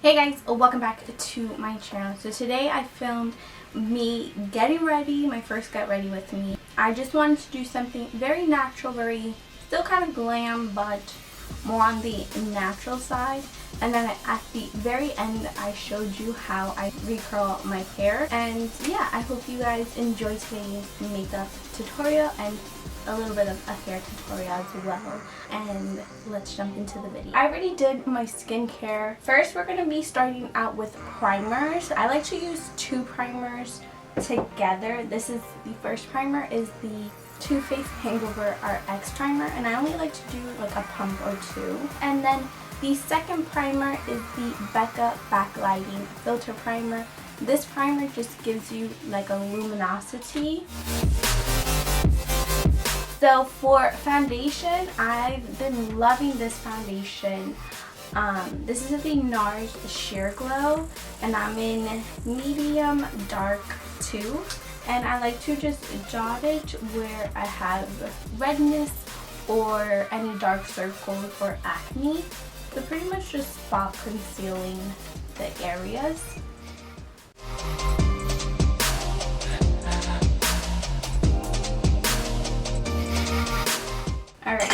Hey guys, welcome back to my channel. So today I filmed me getting ready, my first get ready with me. I just wanted to do something very natural, still kind of glam, but more on the natural side. And then at the very end I showed you how I recurl my hair. And yeah, I hope you guys enjoy today's makeup tutorial and a little bit of a hair tutorial as well. And let's jump into the video. I already did my skincare. First we're going to be starting out with primers. I like to use two primers together. This is the first primer is the Too Faced Hangover RX primer, and I only like to do like a pump or two. And then the second primer is the Becca Backlighting Filter Primer. This primer just gives you like a luminosity. So for foundation, I've been loving this foundation. This is the Nars Sheer Glow, and I'm in medium dark 2. And I like to just dot it where I have redness or any dark circles or acne. So pretty much just spot concealing the areas. Alright,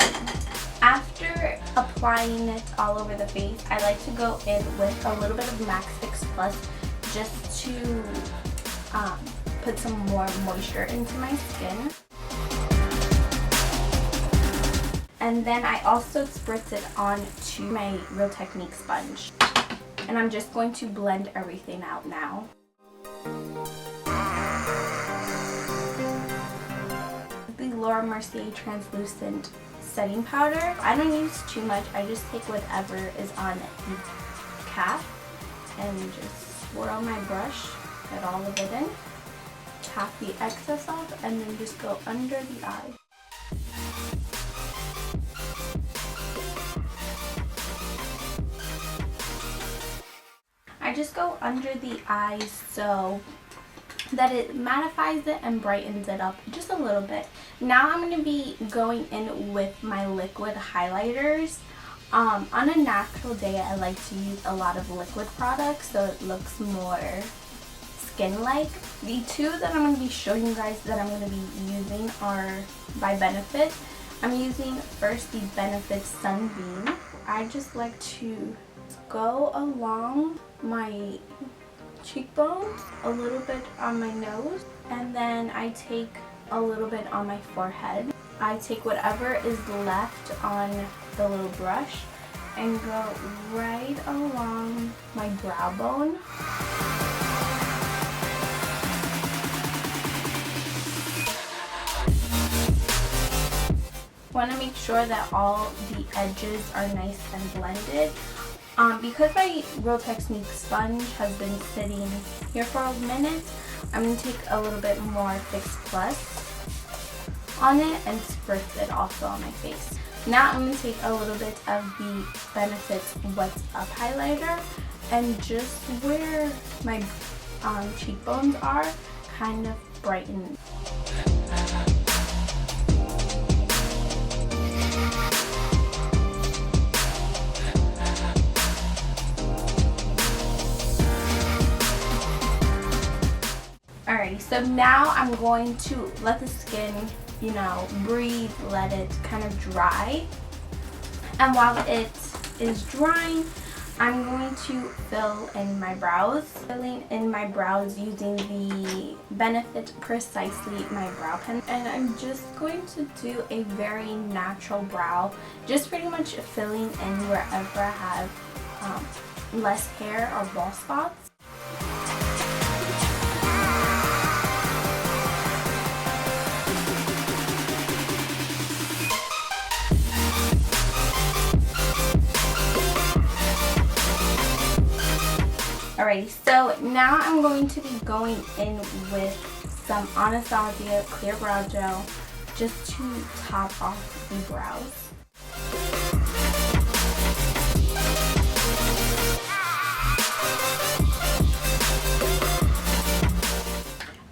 after applying it all over the face, I like to go in with a little bit of M.A.C Fix Plus just to put some more moisture into my skin. And then I also spritz it onto my Real Technique sponge. And I'm just going to blend everything out now. The Mercier translucent setting powder. I don't use too much. I just take whatever is on the cap and just swirl my brush, get all of it in, tap the excess off, and then just go under the eye. I just go under the eyes so that it mattifies it and brightens it up just a little bit. Now I'm going to be going in with my liquid highlighters. On a natural day I like to use a lot of liquid products so it looks more skin-like. The two that I'm going to be showing you guys that I'm going to be using are by Benefit. I'm using first the Benefit Sunbeam. I just like to go along my cheekbones, a little bit on my nose, and then I take a little bit on my forehead. I take whatever is left on the little brush and go right along my brow bone. Want to make sure that all the edges are nice and blended. Because my Real Technique sponge has been sitting here for a minute, I'm going to take a little bit more Fix Plus on it and spritz it also on my face. Now I'm going to take a little bit of the Benefit What's Up highlighter and just where my cheekbones are, kind of brighten. Alrighty, so now I'm going to let the skin, breathe, let it kind of dry. And while it is drying, I'm going to fill in my brows. Filling in my brows using the Benefit Precisely My Brow Pen. And I'm just going to do a very natural brow, just pretty much filling in wherever I have less hair or bald spots. Alrighty, so now I'm going to be going in with some Anastasia Clear Brow Gel just to top off the brows.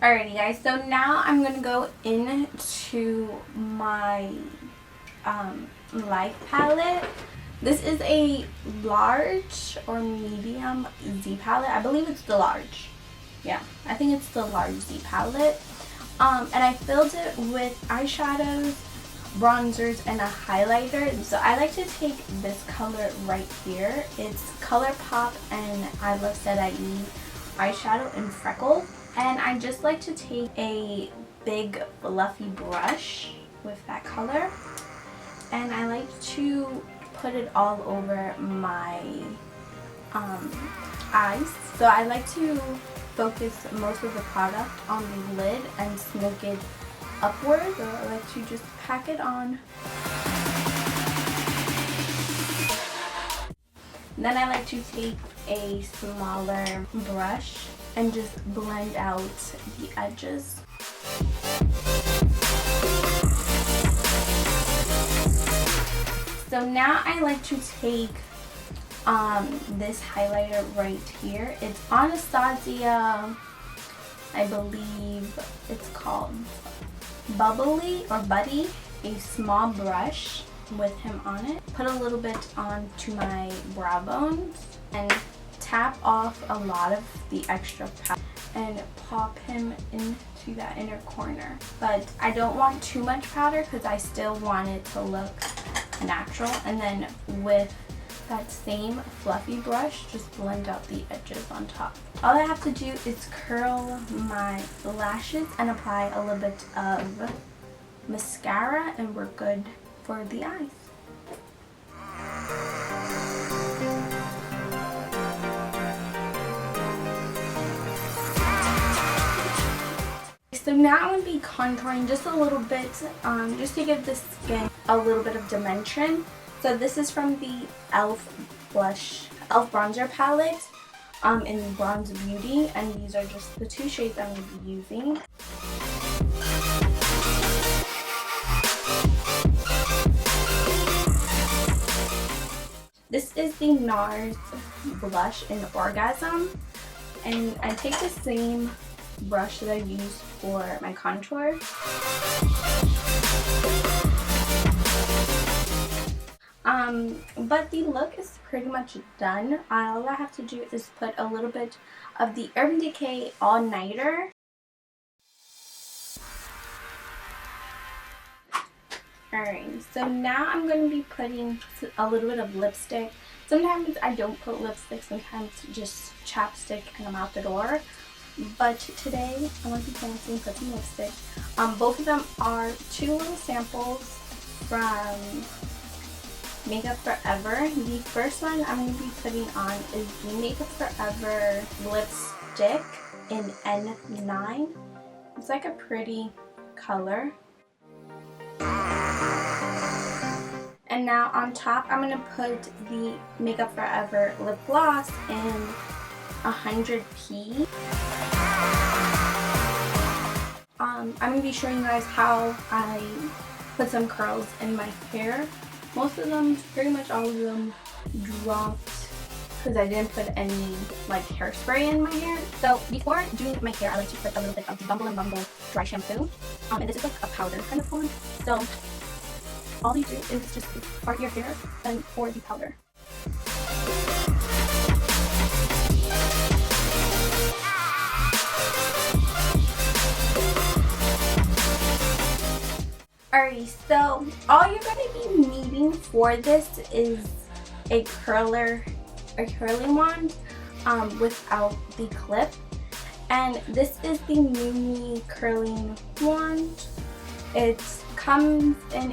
Alrighty guys, so now I'm going to go into my Life palette. This is a large or medium Z palette. I believe it's the large. Yeah, I think it's the large Z palette. And I filled it with eyeshadows, bronzers, and a highlighter. So I like to take this color right here. It's Colourpop and iluvsarahii eyeshadow in Freckle. And I just like to take a big fluffy brush with that color. And I like to put it all over my eyes. So I like to focus most of the product on the lid and smoke it upward. So I like to just pack it on. Then I like to take a smaller brush and just blend out the edges. So now I like to take this highlighter right here. It's Anastasia, I believe it's called Bubbly or Buddy, a small brush with him on it. Put a little bit onto my brow bones and tap off a lot of the extra powder and pop him into that inner corner. But I don't want too much powder because I still want it to look natural. And then with that same fluffy brush, just blend out the edges on top. All I have to do is curl my lashes and apply a little bit of mascara and we're good for the eyes. So now I'm going to be contouring just a little bit, just to give the skin a little bit of dimension. So this is from the e.l.f. bronzer palette in Bronze Beauty, and these are just the two shades I'm going to be using. This is the Nars blush in Orgasm, and I take the same brush that I used for my contour. But the look is pretty much done. All I have to do is put a little bit of the Urban Decay All Nighter. Alright, so now I'm going to be putting a little bit of lipstick. Sometimes I don't put lipstick, sometimes just chapstick and I'm out the door. But today I want to be fancy and put some lipstick. Both of them are two little samples from Makeup Forever. The first one I'm going to be putting on is the Makeup Forever lipstick in N9. It's like a pretty color. And now on top I'm going to put the Makeup Forever lip gloss in 100p. I'm going to be showing you guys how I put some curls in my hair. Most of them, pretty much all of them, dropped because I didn't put any like hairspray in my hair. So before doing my hair, I like to put a little bit of the Bumble and Bumble dry shampoo. And this is like a powder kind of form. So all you do is just part your hair and pour the powder. Alright, so all you're going to be needing for this is a curling wand without the clip. And this is the Mimi curling wand. It comes in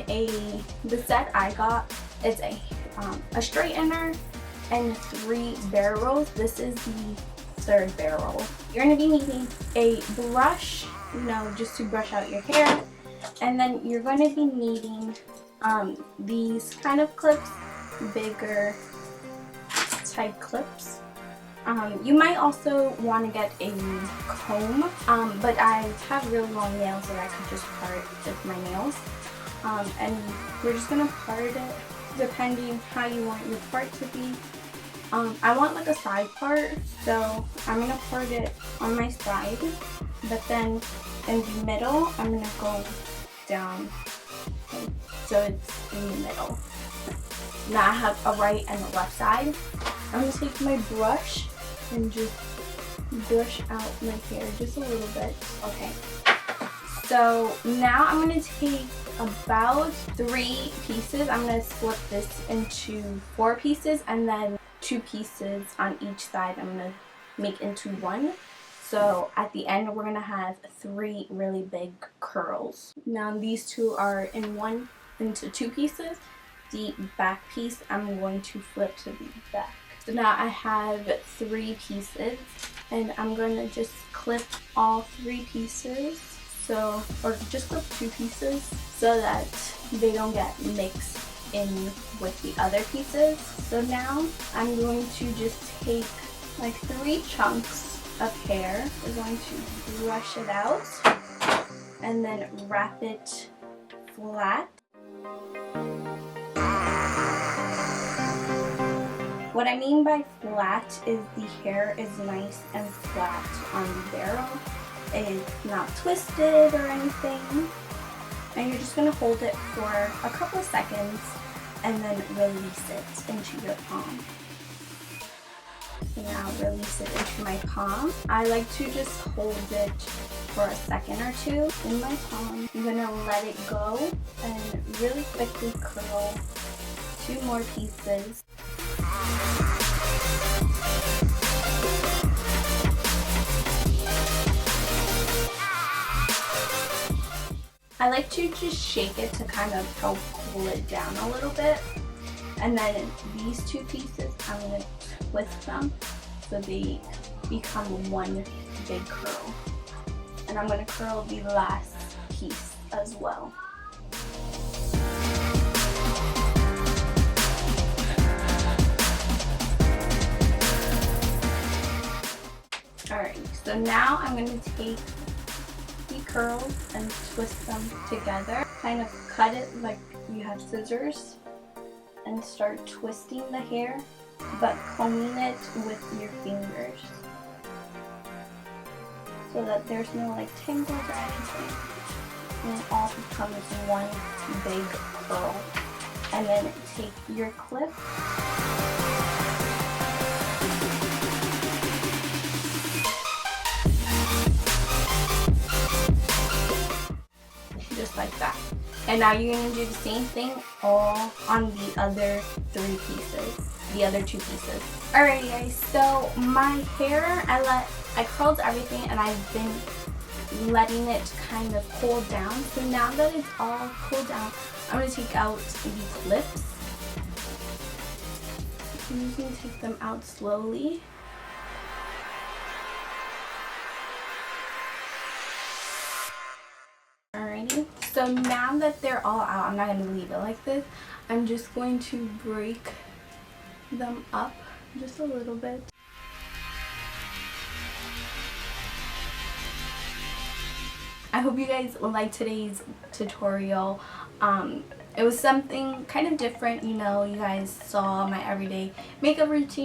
the set I got, it's a straightener and 3 barrels. This is the 3rd barrel. You're going to be needing a brush, just to brush out your hair. And then you're going to be needing these kind of clips, bigger type clips. You might also want to get a comb, but I have really long nails that I could just part with my nails. And we're just going to part it depending how you want your part to be. I want like a side part, so I'm going to part it on my side, but then in the middle I'm going to go down so it's in the middle. Now I have a right and a left side. I'm going to take my brush and just brush out my hair just a little bit. Okay. So now I'm going to take about 3 pieces. I'm going to split this into 4 pieces and then 2 pieces on each side I'm going to make into 1. So at the end we're going to have 3 really big curls. Now these 2 are into 2 pieces. The back piece I'm going to flip to the back. So now I have 3 pieces and I'm going to just clip all 3 pieces. So, or just clip 2 pieces so that they don't get mixed in with the other pieces. So now I'm going to just take like 3 chunks of hair. We're going to brush it out and then wrap it flat. What I mean by flat is the hair is nice and flat on the barrel. It's not twisted or anything. And you're just going to hold it for a couple of seconds and then release it into your palm. Now release it into my palm. I like to just hold it for a second or 2 in my palm. I'm going to let it go and really quickly curl 2 more pieces. I like to just shake it to kind of help cool it down a little bit. And then these 2 pieces, I'm going to twist them so they become one big curl. And I'm going to curl the last piece as well. Alright, so now I'm going to take the curls and twist them together. Kind of cut it like you have scissors and start twisting the hair, but combing it with your fingers so that there's no like tangles or anything. And it all becomes one big curl. And then take your clip just like that. And now you're going to do the same thing all on the other 3 pieces, the other 2 pieces. Alrighty guys, so my hair, I curled everything and I've been letting it kind of cool down. So now that it's all cooled down, I'm going to take out the clips. I'm just going to take them out slowly. Alrighty, so now that they're all out, I'm not going to leave it like this. I'm just going to break them up just a little bit. I hope you guys liked today's tutorial. It was something kind of different, you know, you guys saw my everyday makeup routine.